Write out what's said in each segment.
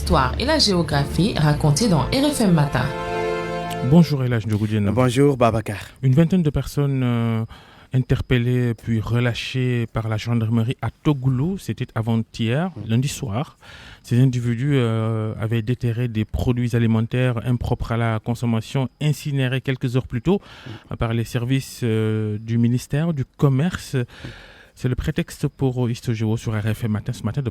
l'histoire et la géographie racontées dans RFM Matin. Bonjour Elhaj Ndiogoudjen. Bonjour Babacar. Une vingtaine de personnes interpellées puis relâchées par la gendarmerie à Togoulou, c'était avant-hier, lundi soir. Ces individus avaient déterré des produits alimentaires impropres à la consommation incinérés quelques heures plus tôt par les services du ministère du Commerce. C'est le prétexte pour Histogéo sur RFM Matin ce matin de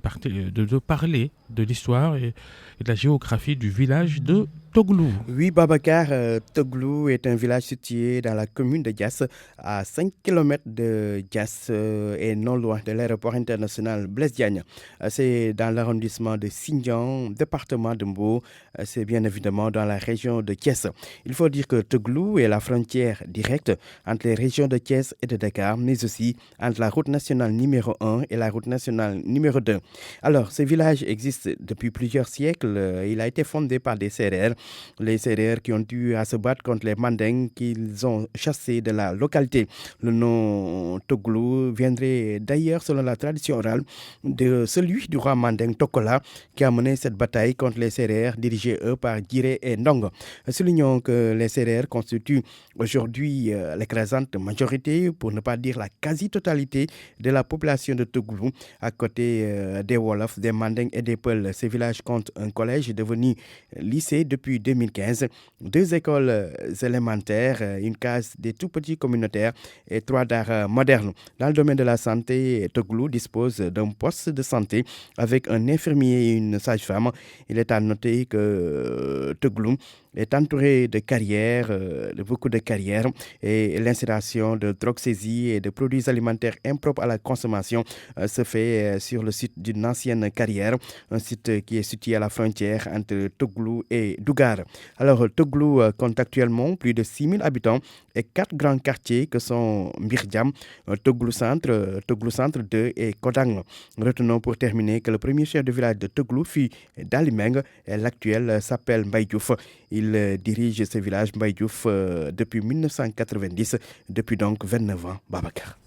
parler de l'histoire et de la géographie du village de Togoulou. Oui, Babacar, Togoulou est un village situé dans la commune de Diass, à 5 km de Diass et non loin de l'aéroport international Blaise Diagne. C'est dans l'arrondissement de Sindian, département de Mbo. C'est bien évidemment dans la région de Thiès. Il faut dire que Togoulou est la frontière directe entre les régions de Thiès et de Dakar, mais aussi entre la route nationale numéro 1 et la route nationale numéro 2. Alors, ce village existe depuis plusieurs siècles. Il a été fondé par des Sérères. Les Sérères qui ont eu à se battre contre les Mandingues qu'ils ont chassés de la localité. Le nom Togoulou viendrait d'ailleurs, selon la tradition orale, de celui du roi Mandingue Tokola qui a mené cette bataille contre les Sérères dirigés eux par Djiré et Ndong. Soulignons que les Sérères constituent aujourd'hui l'écrasante majorité, pour ne pas dire la quasi-totalité de la population de Togoulou, à côté des Wolofs, des Mandingues et des Peuls. Ces villages comptent un collège devenu lycée depuis 2015, 2 écoles élémentaires, une case des tout petits communautaires et 3 dares modernes. Dans le domaine de la santé, Togoulou dispose d'un poste de santé avec un infirmier et une sage-femme. Il est à noter que Togoulou est entouré de carrières, de beaucoup de carrières, et l'incinération de drogues saisies et de produits alimentaires impropres à la consommation se fait sur le site d'une ancienne carrière, un site qui est situé à la frontière entre Togoulou et Dougar. Alors, Togoulou compte actuellement plus de 6000 habitants et 4 grands quartiers que sont Mbirdiam, Togoulou Centre 2 et Kodang. Retenons pour terminer que le premier chef de village de Togoulou fut Dalimeng et l'actuel s'appelle Mbaye Diouf. Il dirige ce village Mbaye Diouf depuis 1990, depuis donc 29 ans. Babacar.